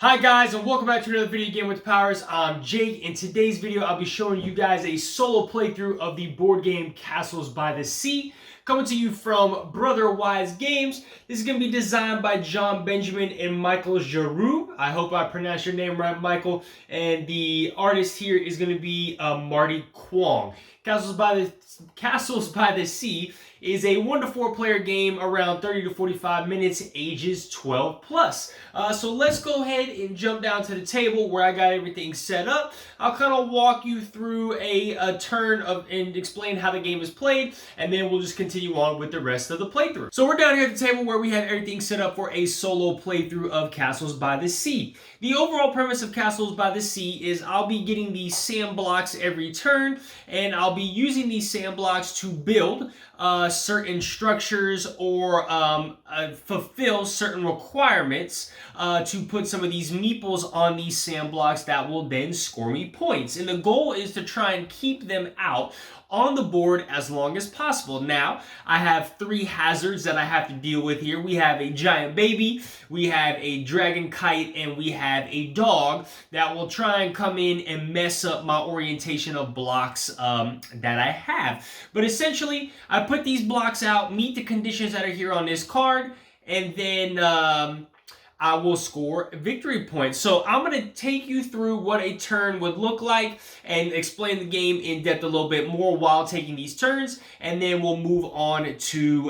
Hi guys, and welcome back to another video game with Powers. I'm Jake. In today's video, I'll be showing you guys a solo playthrough of the board game Castles by the Sea, coming to you from Brotherwise Games. This is going to be designed by John Benjamin and Michael Xuereb. I hope I pronounced your name right, Michael. And the artist here is going to be Marby Kwong. Castles by the Sea is a 1 to 4 player game around 30 to 45 minutes, ages 12 plus. So let's go ahead and jump down to the table where I got everything set up. I'll kind of walk you through a turn and explain how the game is played, and then we'll just continue on with the rest of the playthrough. So we're down here at the table where we have everything set up for a solo playthrough of Castles by the Sea. The overall premise of Castles by the Sea is I'll be getting these sand blocks every turn, and I'll be using these sand blocks to build certain structures or fulfill certain requirements to put some of these meeples on these sand blocks that will then score me points. And the goal is to try and keep them out on the board as long as possible. Now, I have 3 hazards that I have to deal with here. We have a giant baby, we have a dragon kite, and we have a dog that will try and come in and mess up my orientation of blocks that I have. But essentially, I put these blocks out, meet the conditions that are here on this card, and then I will score victory points. So I'm going to take you through what a turn would look like and explain the game in depth a little bit more while taking these turns, and then we'll move on to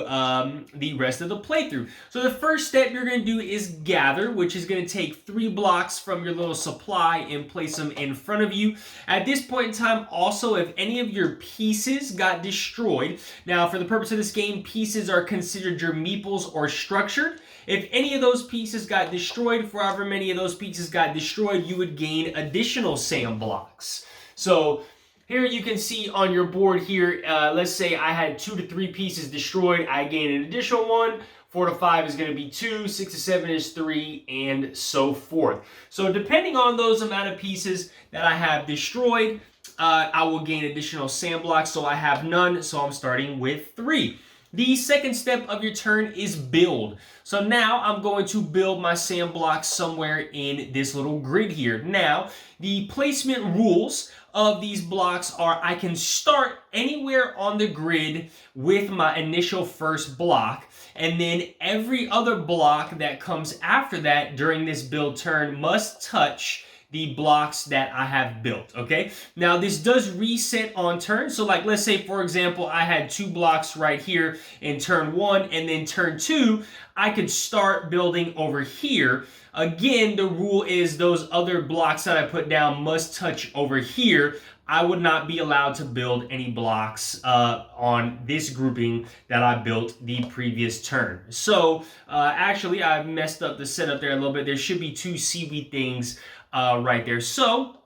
the rest of the playthrough. So the first step you're going to do is gather, which is going to take 3 blocks from your little supply and place them in front of you. At this point in time, also, if any of your pieces got destroyed, now for the purpose of this game, pieces are considered your meeples or structured. If any of those pieces got destroyed, for however many of those pieces got destroyed, you would gain additional sand blocks. So here you can see on your board here, let's say I had 2 to 3 pieces destroyed, I gain an additional 1. 4 to 5 is going to be 2, 6 to 7 is 3, and so forth. So depending on those amount of pieces that I have destroyed, I will gain additional sand blocks. So I have none, so I'm starting with 3. The second step of your turn is build. So now I'm going to build my sand blocks somewhere in this little grid here. Now, the placement rules of these blocks are I can start anywhere on the grid with my initial first block, and then every other block that comes after that during this build turn must touch the blocks that I have built, okay? Now, this does reset on turn. So, like, let's say, for example, I had 2 blocks right here in turn 1, and then turn 2, I could start building over here. Again, the rule is those other blocks that I put down must touch over here. I would not be allowed to build any blocks on this grouping that I built the previous turn. So, actually, I messed up the setup there a little bit. There should be 2 seaweed things right there. So,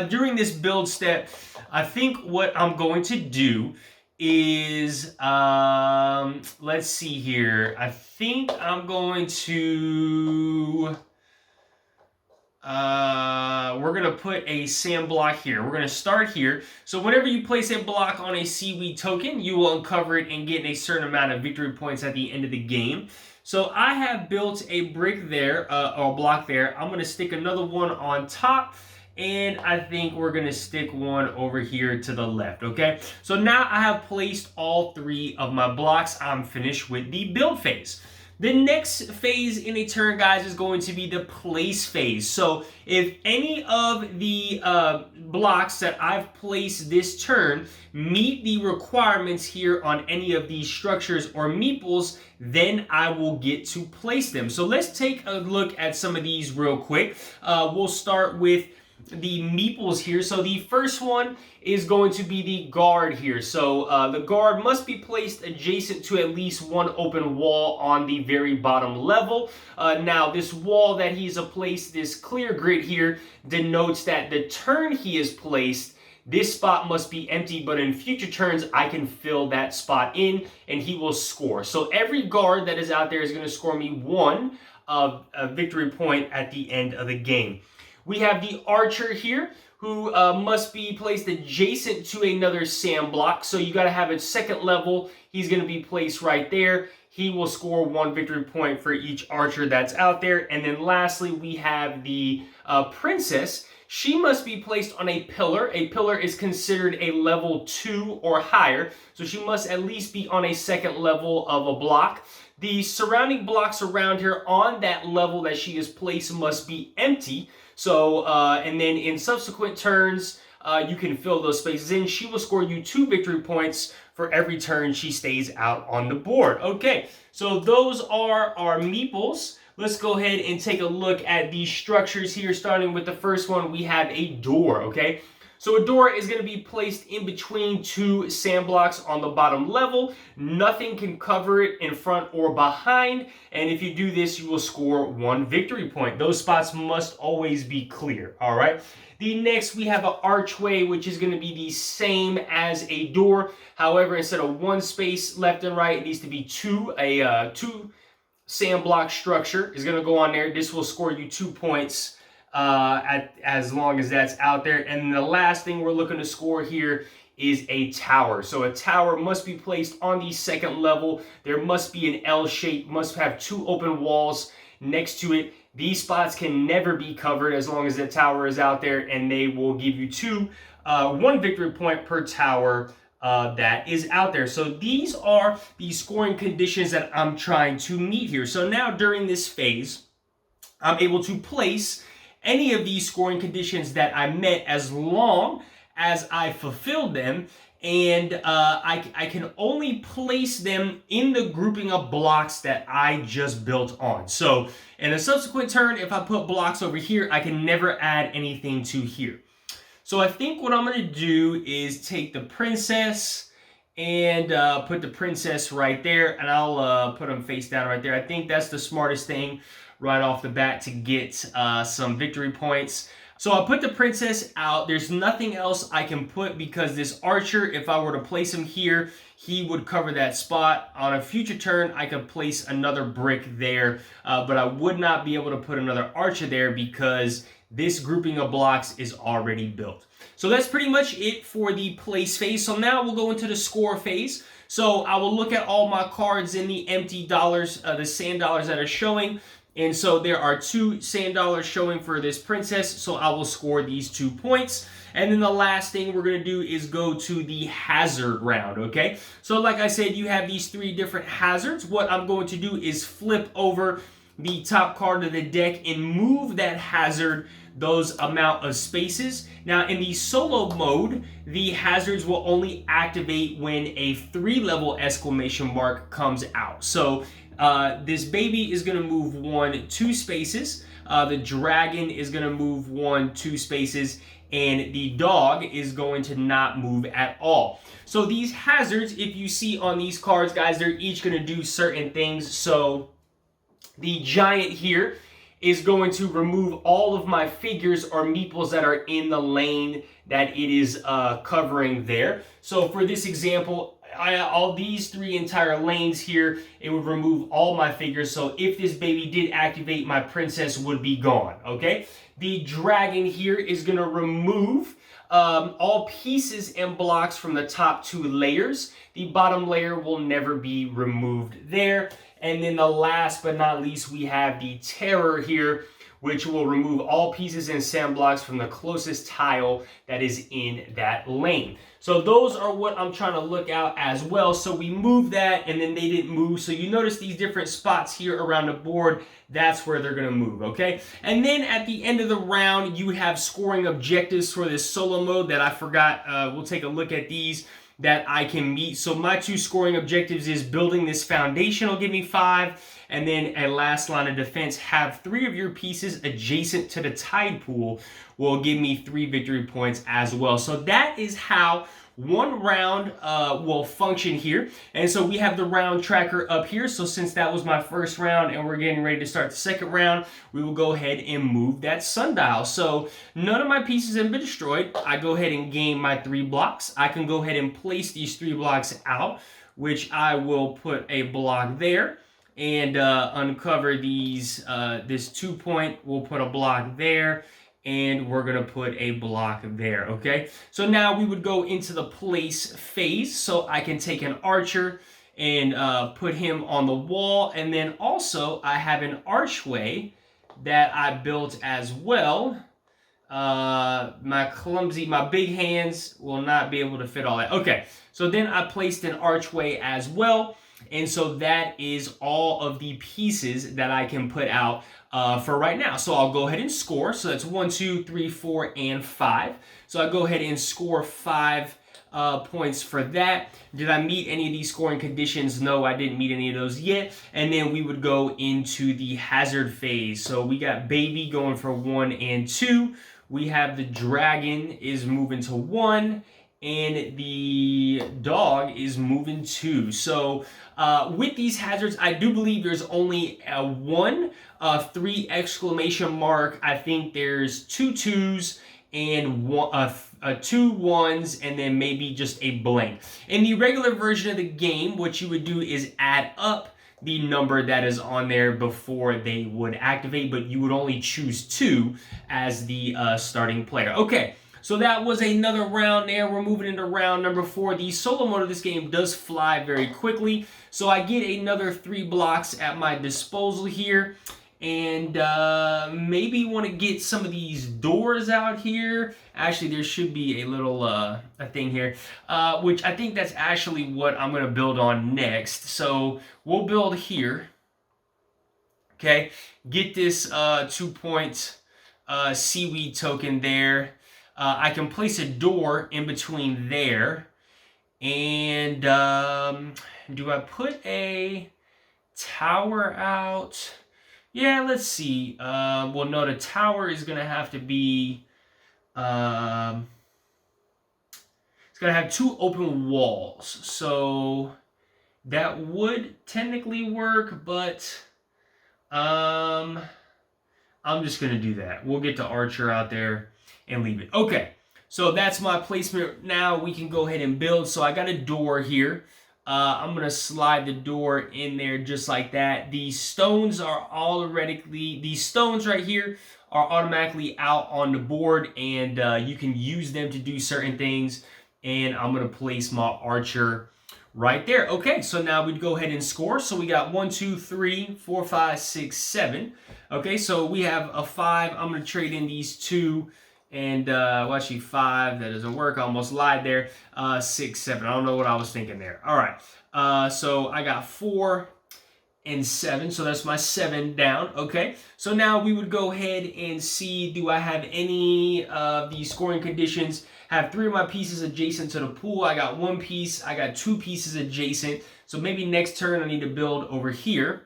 during this build step, I think what I'm going to do is, let's see here. I think I'm going to, we're going to put a sand block here. We're going to start here. So whenever you place a block on a seaweed token, you will uncover it and get a certain amount of victory points at the end of the game. So I have built a brick there, or a block there. I'm going to stick another one on top, and I think we're going to stick one over here to the left, okay? So now I have placed all 3 of my blocks. I'm finished with the build phase. The next phase in a turn, guys, is going to be the place phase. So if any of the blocks that I've placed this turn meet the requirements here on any of these structures or meeples, then I will get to place them. So let's take a look at some of these real quick. We'll start with the meeples here. So the first one is going to be the guard here. So the guard must be placed adjacent to at least one open wall on the very bottom level. Now this wall that he's placed, this clear grid here, denotes that the turn he is placed, this spot must be empty, but in future turns, I can fill that spot in and he will score. So every guard that is out there is going to score me 1 victory point at the end of the game. We have the archer here, who must be placed adjacent to another sand block. So you got to have a second level. He's going to be placed right there. he will score 1 victory point for each archer that's out there. And then lastly, we have the princess. She must be placed on a pillar. A pillar is considered a level 2 or higher, so she must at least be on a second level of a block. The surrounding blocks around her on that level that she is placed must be empty. So, and then in subsequent turns, you can fill those spaces in. She will score you 2 victory points for every turn she stays out on the board. Okay, so those are our meeples. Let's go ahead and take a look at these structures here. Starting with the first one, we have a door, okay? So a door is going to be placed in between 2 sand blocks on the bottom level. Nothing can cover it in front or behind. And if you do this, you will score 1 victory point. Those spots must always be clear, all right? The next, we have an archway, which is going to be the same as a door. However, instead of 1 space left and right, it needs to be 2. A 2 sand block structure is going to go on there. This will score you 2 points as long as that's out there. And the last thing we're looking to score here is a tower. So a tower must be placed on the second level. There must be an L shape, must have 2 open walls next to it. These spots can never be covered as long as the tower is out there, and they will give you 1 victory point per tower that is out there. So these are the scoring conditions that I'm trying to meet here. So now during this phase, I'm able to place any of these scoring conditions that I met as long as I fulfilled them. And I can only place them in the grouping of blocks that I just built on. So in a subsequent turn, if I put blocks over here, I can never add anything to here. So I think what I'm going to do is take the princess and put the princess right there. And I'll put them face down right there. I think that's the smartest thing right off the bat to get some victory points. So I'll put the princess out. There's nothing else I can put because this archer, if I were to place him here, he would cover that spot. On a future turn, I could place another brick there, but I would not be able to put another archer there because this grouping of blocks is already built. So that's pretty much it for the place phase. So now we'll go into the score phase. So I will look at all my cards in the empty dollars, the sand dollars that are showing. And so there are 2 sand dollars showing for this princess, so I will score these 2 points. And then the last thing we're going to do is go to the hazard round, okay? So like I said, you have these 3 different hazards. What I'm going to do is flip over the top card of the deck and move that hazard those amount of spaces. Now in the solo mode, the hazards will only activate when a 3-level exclamation mark comes out. So this baby is going to move 2 spaces. The dragon is going to move 2 spaces. And the dog is going to not move at all. So these hazards, if you see on these cards, guys, they're each going to do certain things. So the giant here is going to remove all of my figures or meeples that are in the lane that it is covering there. So for this example, all these 3 entire lanes here, it would remove all my figures. So if this baby did activate, my princess would be gone, okay? The dragon here is going to remove all pieces and blocks from the top 2 layers. The bottom layer will never be removed there. And then the last but not least, we have the terror here, which will remove all pieces and sand blocks from the closest tile that is in that lane. So those are what I'm trying to look out as well. So we moved that and then they didn't move. So you notice these different spots here around the board, that's where they're going to move, okay? And then at the end of the round, you have scoring objectives for this solo mode that I forgot. We'll take a look at these that I can meet. So my 2 scoring objectives is building this foundation will give me 5. And then a last line of defense, have 3 of your pieces adjacent to the tide pool will give me 3 victory points as well. So that is how one round will function here. And so we have the round tracker up here. So since that was my first round and we're getting ready to start the second round, we will go ahead and move that sundial. So none of my pieces have been destroyed. I go ahead and gain my 3 blocks. I can go ahead and place these 3 blocks out, which I will put a block there. And uncover these, this 2 point, we'll put a block there, and we're going to put a block there, okay? So now we would go into the place phase, so I can take an archer, and put him on the wall. And then also I have an archway that I built as well. My big hands will not be able to fit all that. Okay, so then I placed an archway as well. And so that is all of the pieces that I can put out for right now. So I'll go ahead and score. So that's 1, 2, 3, 4, and 5. So I go ahead and score 5 points for that. Did I meet any of these scoring conditions? No, I didn't meet any of those yet. And then we would go into the hazard phase. So we got baby going for 1 and 2. We have the dragon is moving to 1. And the dog is moving 2. So with these hazards, I do believe there's only one 3 exclamation mark. I think there's 2 2s and 2 1s, and then maybe just a blank. In the regular version of the game, what you would do is add up the number that is on there before they would activate, but you would only choose 2 as the starting player. Okay. So that was another round there. We're moving into round number 4. The solo mode of this game does fly very quickly. So I get another 3 blocks at my disposal here. And maybe want to get some of these doors out here. Actually, there should be a little a thing here. Which I think that's actually what I'm going to build on next. So we'll build here. Okay. Get this 2-point seaweed token there. I can place a door in between there. And do I put a tower out? Yeah, let's see. Well, no, the tower is going to have to be... it's going to have 2 open walls. So that would technically work, but I'm just going to do that. We'll get the archer out there and leave it. Okay, so that's my placement. Now we can go ahead and build. So I got a door here. I'm going to slide the door in there just like that. These stones these stones right here are automatically out on the board, and you can use them to do certain things. And I'm going to place my archer right there. Okay, so now we'd go ahead and score. So we got 1, 2, 3, 4, 5, 6, 7. Okay, so we have a 5. I'm going to trade in these 2. And, well, actually 5, that doesn't work. I almost lied there. 6, 7. I don't know what I was thinking there. All right. So I got 4 and 7. So that's my 7 down. Okay. So now we would go ahead and see, do I have any of the scoring conditions? Have 3 of my pieces adjacent to the pool. I got 1 piece. I got 2 pieces adjacent. So maybe next turn I need to build over here.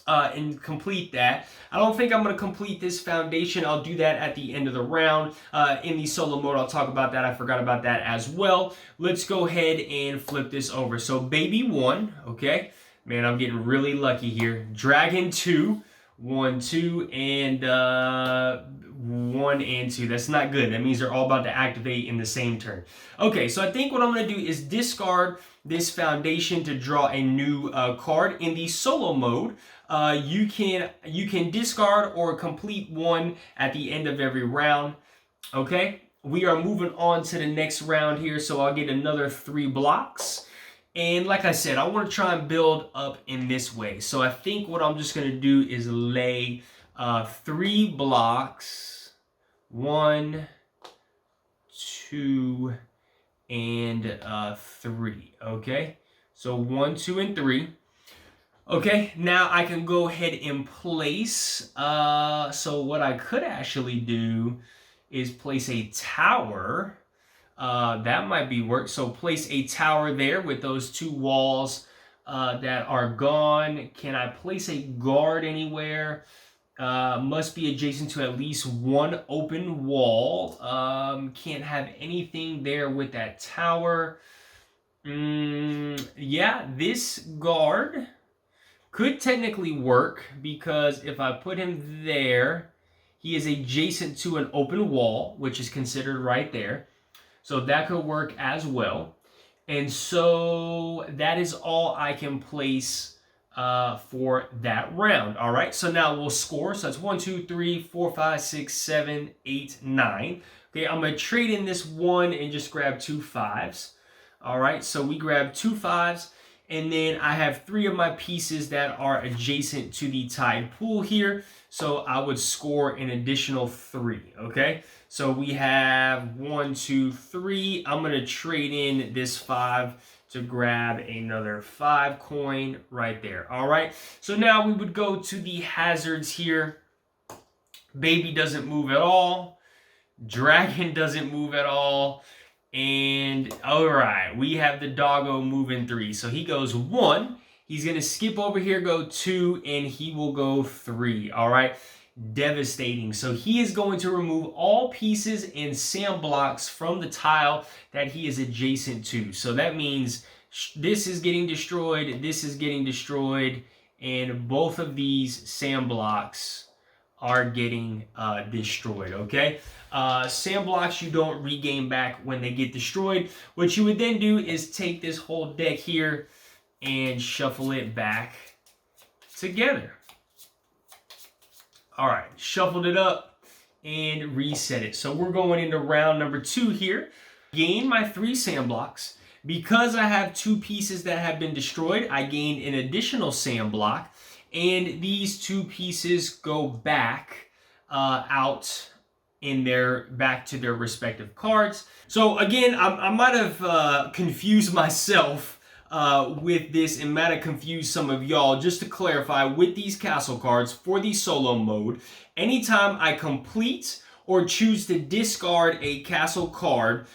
And complete that. I don't think I'm going to complete this foundation. I'll do that at the end of the round. In the solo mode, I'll talk about that. I forgot about that as well. Let's go ahead and flip this over. So baby 1, okay. Man, I'm getting really lucky here. Dragon 2, 1, 2, and 1 and 2. That's not good. That means they're all about to activate in the same turn. Okay, so I think what I'm going to do is discard this foundation to draw a new card. In the solo mode, you can discard or complete 1 at the end of every round. Okay, we are moving on to the next round here, so I'll get another 3 blocks. And like I said, I want to try and build up in this way. So I think what I'm just going to do is lay 3 blocks. 1, 2, and 3. Okay, so 1, 2, and 3. Okay, now I can go ahead and place. So what I could actually do is place a tower. That might be work. So place a tower there with those 2 walls that are gone. Can I place a guard anywhere? Must be adjacent to at least 1 open wall. Can't have anything there with that tower. Yeah, this guard could technically work, because if I put him there, he is adjacent to an open wall, which is considered right there. So that could work as well. And so that is all I can place for that round. All right, so now we'll score. So that's 1, 2, 3, 4, 5, 6, 7, 8, 9. Okay, I'm going to trade in this 1 and just grab 2 5s. All right, so we grab 2 5s. And then I have 3 of my pieces that are adjacent to the tide pool here. So I would score an additional 3, okay? So we have 1, 2, 3. I'm going to trade in this 5 to grab another 5 coin right there. All right, so now we would go to the hazards here. Baby doesn't move at all. Dragon doesn't move at all. And all right, we have the doggo moving 3. So he goes 1. He's going to skip over here, go 2, and he will go 3. All right, devastating. So he is going to remove all pieces and sand blocks from the tile that he is adjacent to. So that means this is getting destroyed, this is getting destroyed, and both of these sand blocks are getting destroyed, okay? Sand blocks you don't regain back when they get destroyed. What you would then do is take this whole deck here and shuffle it back together. All right, shuffled it up and reset it. So we're going into round number 2 here. Gain my 3 sand blocks. Because I have 2 pieces that have been destroyed, I gain an additional sand block. And these 2 pieces go back out in back to their respective cards. So again, I might have confused myself with this and might have confused some of y'all. Just to clarify, with these castle cards for the solo mode, anytime I complete or choose to discard a castle card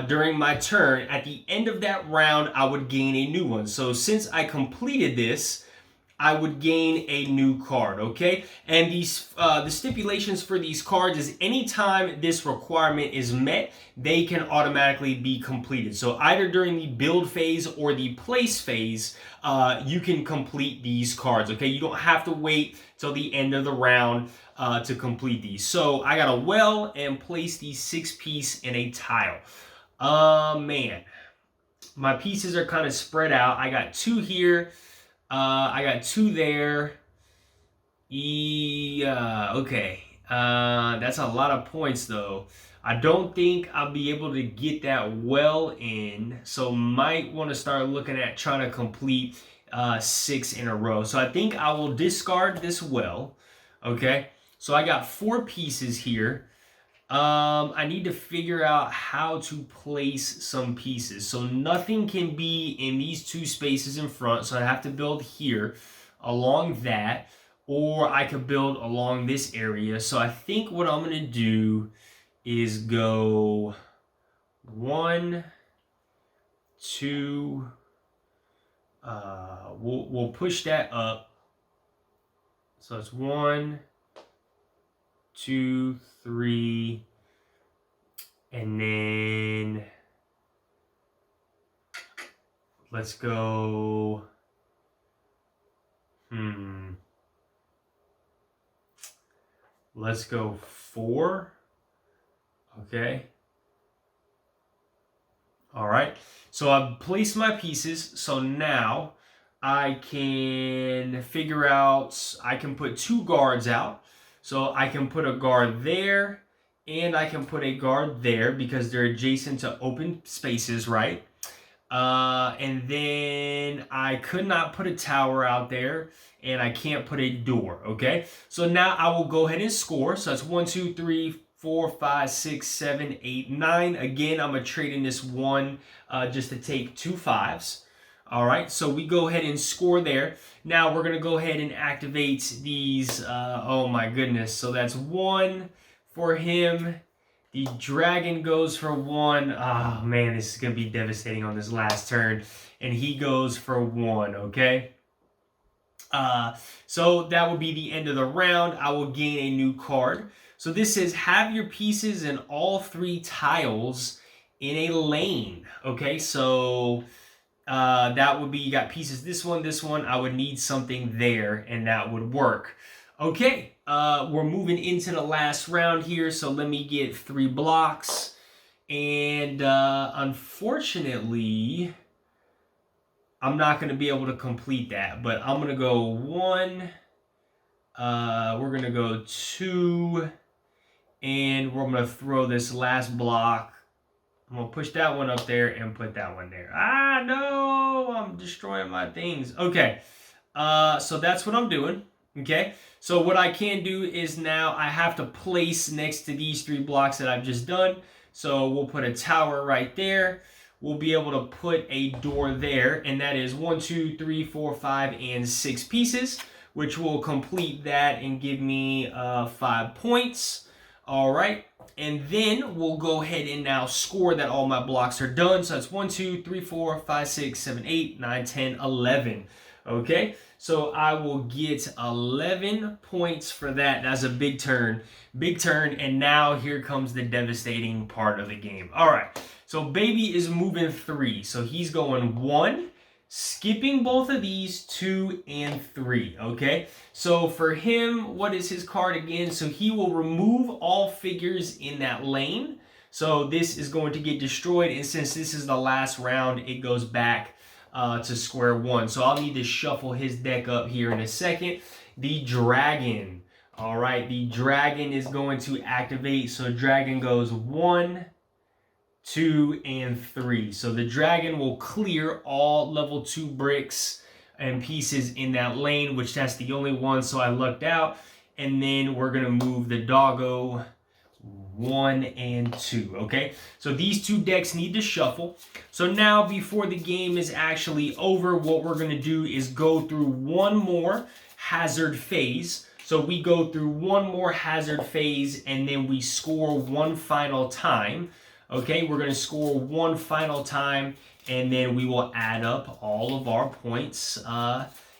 during my turn, at the end of that round, I would gain a new one. So since I completed this, I would gain a new card, okay? And these the stipulations for these cards is anytime this requirement is met, they can automatically be completed. So either during the build phase or the place phase, you can complete these cards, okay? You don't have to wait till the end of the round to complete these. So I got a well and place the 6-piece in a tile. Man, my pieces are kind of spread out. I got 2 here. I got 2 there. Okay. That's a lot of points though. I don't think I'll be able to get that well in. So might want to start looking at trying to complete 6 in a row. So I think I will discard this well. Okay. So I got 4 pieces here. I need to figure out how to place some pieces. So nothing can be in these 2 spaces in front. So I have to build here along that, or I could build along this area. So I think what I'm going to do is go 1, 2, we'll push that up. So it's 1, 2, 3, and then let's go, let's go 4, okay. All right, so I've placed my pieces, so now I can figure out, I can put 2 guards out. So I can put a guard there, and I can put a guard there because they're adjacent to open spaces, right? And then I could not put a tower out there, and I can't put a door, okay? So now I will go ahead and score. So that's 1, 2, 3, 4, 5, 6, 7, 8, 9. Again, I'm going to trade in this 1 just to take 2 5s. All right, so we go ahead and score there. Now we're going to go ahead and activate these. Oh my goodness. So that's 1 for him. The dragon goes for 1. Oh man, this is going to be devastating on this last turn. And he goes for 1, okay? So that will be the end of the round. I will gain a new card. So this says have your pieces in all 3 tiles in a lane. Okay, so that would be, you got pieces this one, I would need something there, and that would work. Okay, we're moving into the last round here, so let me get 3 blocks. And unfortunately, I'm not going to be able to complete that, but I'm going to go 1, we're going to go 2, and we're going to throw this last block I'm gonna push that one up there and put that one there. Ah, no, I'm destroying my things. Okay, so that's what I'm doing. Okay, so what I can do is now I have to place next to these 3 blocks that I've just done. So we'll put a tower right there. We'll be able to put a door there, and that is 1, 2, 3, 4, 5, and 6 pieces, which will complete that and give me 5 points. All right, and then we'll go ahead and now score that all my blocks are done. So that's 1, 2, 3, 4, 5, 6, 7, 8, 9, 10, 11. Okay, so I will get 11 points for that. That's a big turn, and now here comes the devastating part of the game. All right, so baby is moving 3, so he's going 1, skipping both of these, 2 and 3. Okay, so for him, what is his card again? So he will remove all figures in that lane. So this is going to get destroyed, and since this is the last round, it goes back to square one. So I'll need to shuffle his deck up here in a second. The dragon. All right, the dragon is going to activate. So dragon goes 1, 2, and 3. So the dragon will clear all level 2 bricks and pieces in that lane, which that's the only one, so I lucked out. And then we're gonna move the doggo 1 and 2. Okay, so these 2 decks need to shuffle. So now before the game is actually over, what we're gonna do is go through one more hazard phase. So we go through one more hazard phase and then we score one final time. Okay, we're gonna score one final time and then we will add up all of our points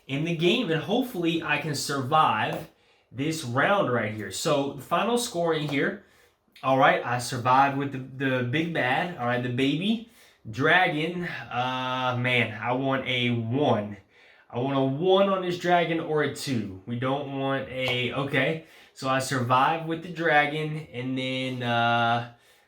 in the game, and hopefully I can survive this round right here. So the final scoring here. All right, I survived with the big bad. All right, the baby dragon. Man, I want a 1. I want a 1 on this dragon or a 2. We don't want a... Okay, so I survived with the dragon, and then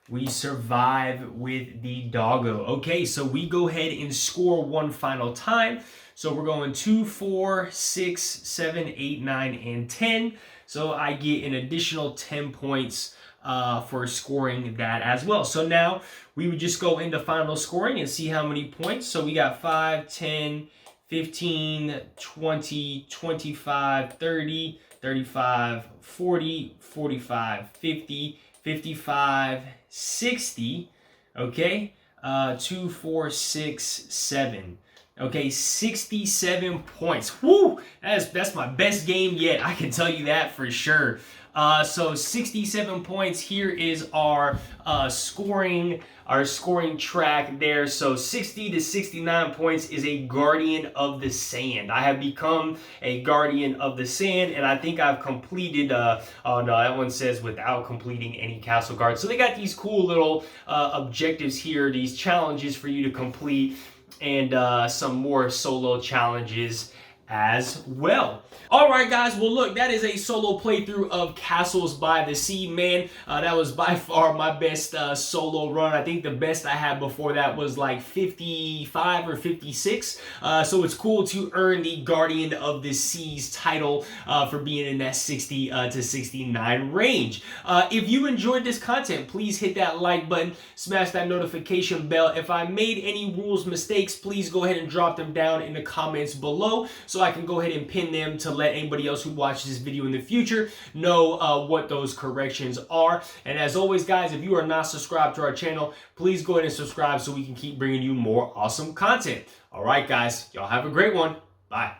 we survive with the doggo. Okay, so we go ahead and score one final time. So we're going 2, 4, 6, 7, 8, 9, and 10. So I get an additional 10 points for scoring that as well. So now we would just go into final scoring and see how many points. So we got 5, 10, 15, 20, 25, 30, 35, 40, 45, 50, 55, 60. Okay, 2, 4, 6, 7. Okay, 67 points. Woo! That's my best game yet. I can tell you that for sure. So 67 points. Here is our scoring track there. So 60 to 69 points is a guardian of the sand. I have become a guardian of the sand, and I think I've completed oh no, that one says without completing any castle guards. So they got these cool little objectives here, these challenges for you to complete, and some more solo challenges as well. All right, guys. Well, look, that is a solo playthrough of Castles by the Sea, man. That was by far my best solo run. I think the best I had before that was like 55 or 56. So it's cool to earn the Guardian of the Seas title for being in that 60 to 69 range. If you enjoyed this content, please hit that like button, smash that notification bell. If I made any rules mistakes, please go ahead and drop them down in the comments below so I can go ahead and pin them to let anybody else who watches this video in the future know what those corrections are. And as always, guys, if you are not subscribed to our channel, please go ahead and subscribe so we can keep bringing you more awesome content. All right, guys, y'all have a great one. Bye.